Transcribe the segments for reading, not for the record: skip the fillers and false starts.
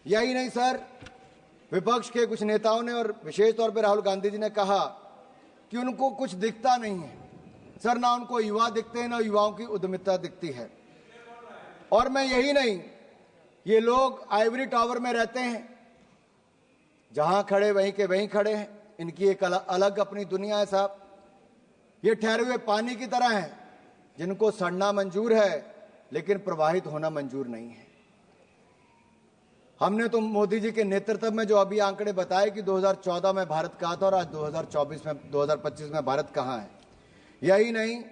यही नहीं सर, विपक्ष के कुछ नेताओं ने और विशेष तौर पर राहुल गांधी जी ने कहा कि उनको कुछ दिखता नहीं है। सर, ना उनको युवा दिखते हैं, ना युवाओं की उद्यमिता दिखती है। और मैं यही नहीं, ये लोग आइवरी टावर में रहते हैं, जहां खड़े वहीं के वहीं खड़े हैं। इनकी एक अलग अपनी दुनिया है साहब। ये ठहरे हुए पानी की तरह हैं, जिनको सड़ना मंजूर है लेकिन प्रवाहित होना मंजूर नहीं है। हमने तो मोदी जी के नेतृत्व में जो अभी आंकड़े बताए कि 2014 में भारत कहाँ था और आज 2025 में भारत कहाँ है। यही नहीं,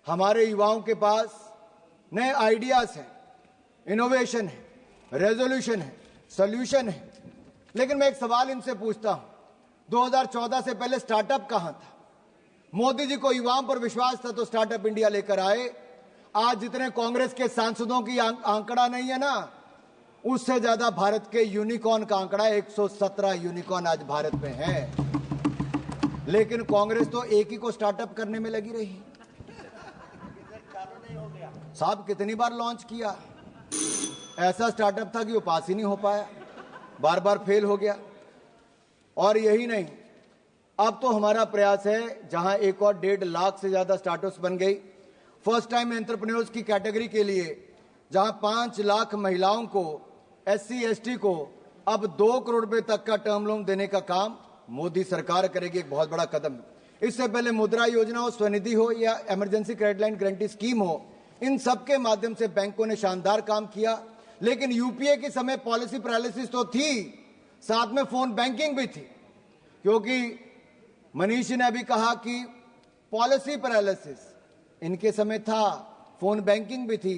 हमारे युवाओं के पास नए आइडियाज हैं, इनोवेशन है, रेजोल्यूशन है, सॉल्यूशन है। लेकिन मैं एक सवाल इनसे पूछता हूं, 2014 से पहले स्टार्टअप कहां था? मोदी जी को युवाओं पर विश्वास था तो स्टार्टअप इंडिया लेकर आए। आज जितने कांग्रेस के सांसदों की आंकड़ा नहीं है ना, उससे ज्यादा भारत के यूनिकॉर्न का आंकड़ा 117 यूनिकॉर्न आज भारत में है। लेकिन कांग्रेस तो एक ही को स्टार्टअप करने में लगी रही। साहब, कितनी बार लॉन्च किया, ऐसा स्टार्टअप था कि वो पास ही नहीं हो पाया, बार बार फेल हो गया। और यही नहीं, अब तो हमारा प्रयास है, जहां 1 और 1.5 लाख से ज्यादा स्टार्टअप्स बन गई। फर्स्ट टाइम एंटरप्रेन्योर्स की कैटेगरी के लिए जहां 5 लाख महिलाओं को, SC ST को अब 2 करोड़ रुपए तक का टर्म लोन देने का काम मोदी सरकार करेगी। एक बहुत बड़ा कदम। इससे पहले मुद्रा योजना हो, स्वनिधि हो या emergency credit line guarantee scheme हो, इन सबके माध्यम से बैंकों ने शानदार काम किया। लेकिन यूपीए के समय पॉलिसी पैरालिसिस तो थी, साथ में फोन बैंकिंग भी थी। क्योंकि मनीष जी ने अभी कहा कि पॉलिसी पैरालिसिस इनके समय था, फोन बैंकिंग भी थी।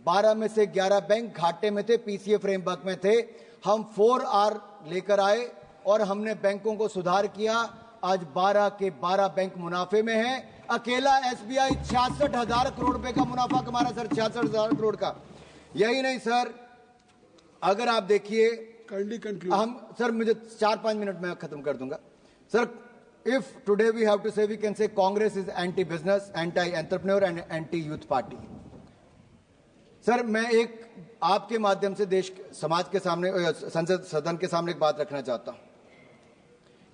12 में से 11 बैंक घाटे में थे, पीसीए फ्रेमवर्क में थे। हम 4R लेकर आए और हमने बैंकों को सुधार किया। आज 12 के 12 बैंक मुनाफे में हैं। अकेला एसबीआई 66,000 करोड़ रुपए का मुनाफा कमा रहा है सर, 66,000 करोड़ का। यही नहीं सर, अगर आप देखिए, हम सर, मुझे 4-5 मिनट में खत्म कर दूंगा sir. If today we have to say, we can say Congress is anti business, anti entrepreneur and anti youth party. Sir, मैं एक आपके माध्यम से देश समाज के सामने, संसद सदन के सामने एक बात रखना चाहता हूं।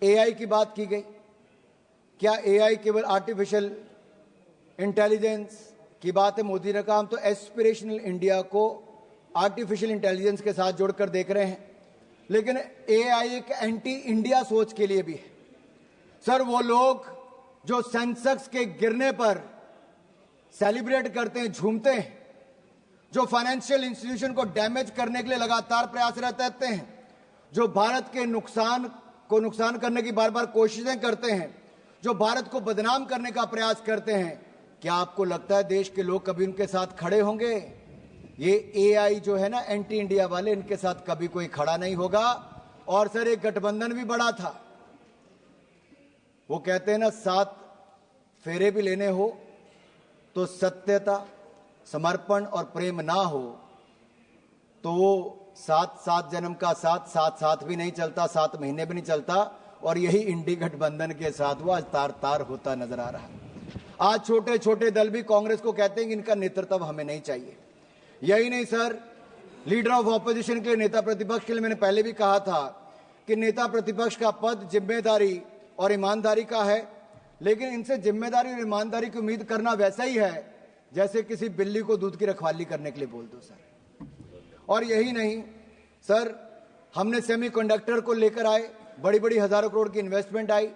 एआई की बात की गई। क्या एआई केवल आर्टिफिशियल इंटेलिजेंस की बात है? मोदी ने कहा हम तो एस्पिरेशनल इंडिया को आर्टिफिशियल इंटेलिजेंस के साथ जोड़कर देख रहे हैं। लेकिन एआई एक एंटी इंडिया सोच के लिए भी है सर। वो लोग जो सेंसेक्स के गिरने पर सेलिब्रेट करते हैं, झूमते हैं, जो फाइनेंशियल इंस्टीट्यूशन को डैमेज करने के लिए लगातार प्रयासरत रहते हैं, जो भारत के नुकसान करने की बार बार कोशिशें करते हैं, जो भारत को बदनाम करने का प्रयास करते हैं, क्या आपको लगता है देश के लोग कभी उनके साथ खड़े होंगे? ये एआई जो है ना, एंटी इंडिया वाले, इनके साथ कभी कोई खड़ा नहीं होगा। और सर, एक गठबंधन भी बड़ा था। वो कहते हैं ना, 7 फेरे भी लेने हो तो सत्यता, समर्पण और प्रेम ना हो तो वो 7 जन्म का साथ भी नहीं चलता, 7 महीने भी नहीं चलता। और यही इंडी गठबंधन के साथ वो आज तार तार होता नजर आ रहा है। आज छोटे छोटे दल भी कांग्रेस को कहते हैं कि इनका नेतृत्व हमें नहीं चाहिए। यही नहीं सर, लीडर ऑफ ऑपोजिशन के लिए, नेता प्रतिपक्ष के लिए मैंने पहले भी कहा था कि नेता प्रतिपक्ष का पद जिम्मेदारी और ईमानदारी का है। लेकिन इनसे जिम्मेदारी और ईमानदारी की उम्मीद करना वैसा ही है जैसे किसी बिल्ली को दूध की रखवाली करने के लिए बोल दो सर। और यही नहीं सर, हमने सेमीकंडक्टर को लेकर आए, बड़ी बड़ी हजारों करोड़ की इन्वेस्टमेंट आई।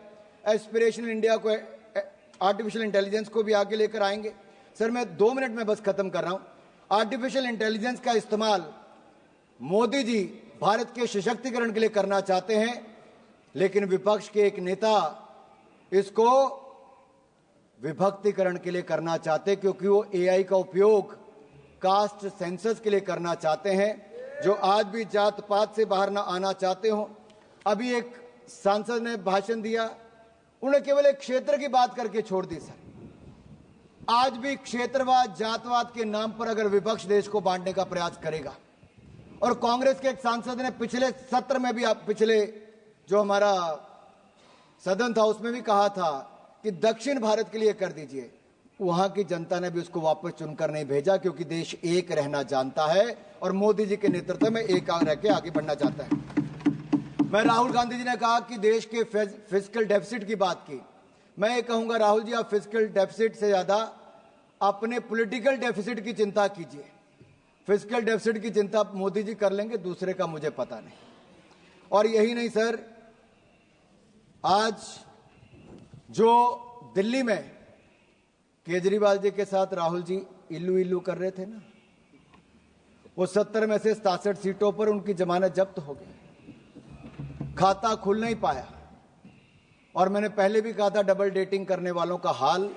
एस्पिरेशनल इंडिया को, आर्टिफिशियल इंटेलिजेंस को भी आगे लेकर आएंगे। सर, मैं 2 मिनट में बस खत्म कर रहा हूं। आर्टिफिशियल इंटेलिजेंस का इस्तेमाल मोदी जी भारत के सशक्तिकरण के लिए करना चाहते हैं, लेकिन विपक्ष के एक नेता इसको विभक्तिकरण के लिए करना चाहते हैं, क्योंकि वो एआई का उपयोग कास्ट सेंसस के लिए करना चाहते हैं, जो आज भी जात पात से बाहर ना आना चाहते हो। अभी एक सांसद ने भाषण दिया, उन्होंने केवल एक क्षेत्र की बात करके छोड़ दी सर। आज भी क्षेत्रवाद, जातवाद के नाम पर अगर विपक्ष देश को बांटने का प्रयास करेगा, और कांग्रेस के एक सांसद ने पिछले सत्र में भी, पिछले जो हमारा सदन था उसमें भी कहा था कि दक्षिण भारत के लिए कर दीजिए, वहां की जनता ने भी उसको वापस चुनकर नहीं भेजा, क्योंकि देश एक रहना जानता है और मोदी जी के नेतृत्व में एक रह के आगे बढ़ना चाहता है। मैं राहुल गांधी जी ने कहा कि देश के फिस्कल डेफिसिट की बात की। मैं ये कहूंगा राहुल जी, आप फिस्कल डेफिसिट से ज्यादा अपने पॉलिटिकल डेफिसिट की चिंता कीजिए। फिस्कल डेफिसिट की चिंता मोदी जी कर लेंगे, दूसरे का मुझे पता नहीं। और यही नहीं सर, आज जो दिल्ली में केजरीवाल जी के साथ राहुल जी इल्लू इल्लू कर रहे थे ना, वो 70 में से 67 सीटों पर उनकी जमानत जब्त हो गई, खाता खुल नहीं पाया। और मैंने पहले भी कहा था, डबल डेटिंग करने वालों का हाल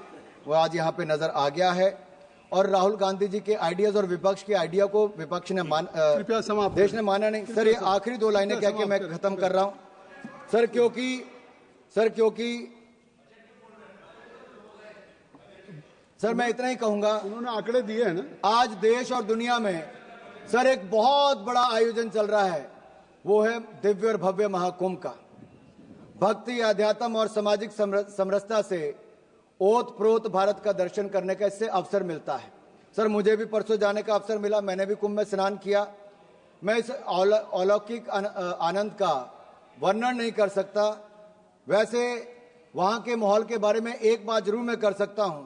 वो आज यहां पे नजर आ गया है। और राहुल गांधी जी के आइडियाज और विपक्ष के आइडिया को विपक्ष ने देश ने माना नहीं। सर, ये आखिरी 2 लाइनें कह के मैं खत्म कर रहा हूं सर, क्योंकि सर मैं इतना ही कहूंगा, उन्होंने आंकड़े दिए हैं ना, आज देश और दुनिया में सर एक बहुत बड़ा आयोजन चल रहा है, वो है दिव्य और भव्य महाकुंभ का। भक्ति, अध्यात्म और सामाजिक समरसता से ओत प्रोत भारत का दर्शन करने का इससे अवसर मिलता है। सर, मुझे भी परसों जाने का अवसर मिला, मैंने भी कुंभ में स्नान किया। मैं इस अलौकिक आनंद का वर्णन नहीं कर सकता। वैसे वहां के माहौल के बारे में एक बात जरूर मैं कर सकता हूं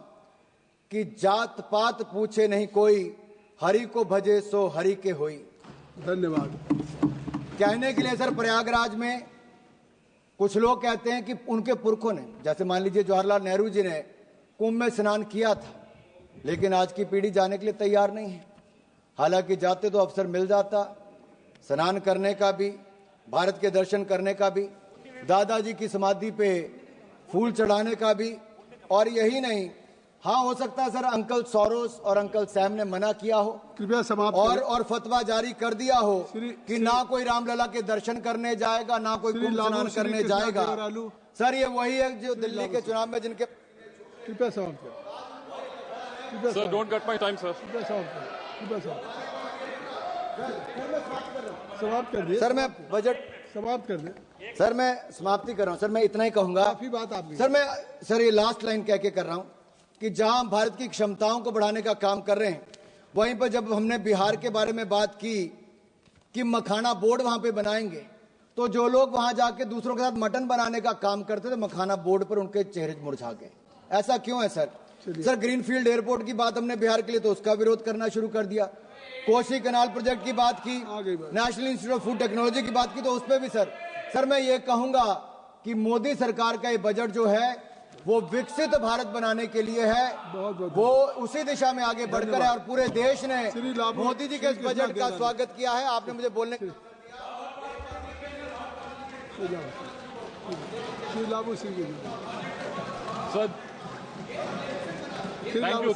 कि जात पात पूछे नहीं कोई, हरि को भजे सो हरि के होई। धन्यवाद। कहने के लिए सर, प्रयागराज में कुछ लोग कहते हैं कि उनके पुरखों ने, जैसे मान लीजिए जवाहरलाल नेहरू जी ने कुंभ में स्नान किया था, लेकिन आज की पीढ़ी जाने के लिए तैयार नहीं है। हालांकि जाते तो अवसर मिल जाता स्नान करने का भी, भारत के दर्शन करने का भी, दादाजी की समाधि पे फूल चढ़ाने का भी। और यही नहीं, हाँ हो सकता है सर अंकल सोरोस और अंकल सैम ने मना किया हो, कृपया समाप्त और फतवा जारी कर दिया हो कि ना कोई रामलला के दर्शन करने जाएगा, ना कोई कुंभ स्नान करने जाएगा। सर, ये वही है जो दिल्ली के चुनाव में जिनके कृपया समाप्त sir, don't cut my time sir. समाप्त कर दिए सर, मैं बजट समाप्त कर दे। सर, मैं समाप्ति कर रहा हूं सर, मैं इतना ही कहूंगा। काफी बात आपने सर, मैं सर ये लास्ट लाइन कह के कर रहा हूं कि जहां हम भारत की क्षमताओं को बढ़ाने का काम कर रहे हैं, वहीं पर जब हमने बिहार के बारे में बात की कि मखाना बोर्ड वहां पे बनाएंगे, तो जो लोग वहां जाके दूसरों के साथ मटन बनाने का काम करते थे, मखाना बोर्ड पर उनके चेहरे मुरझा गए। ऐसा क्यों है सर? सर, ग्रीनफील्ड एयरपोर्ट की बात हमने बिहार के लिए तो उसका विरोध करना शुरू कर दिया। कोसी कनाल प्रोजेक्ट की बात की, national institute of food technology की बात की, तो उस पर भी सर मैं ये कहूंगा कि मोदी सरकार का ये बजट जो है वो विकसित भारत बनाने के लिए है, वो उसी दिशा में आगे बढ़कर है। और पूरे देश ने मोदी जी के इस बजट का स्वागत किया है। आपने मुझे बोलने सर, थैंक यू।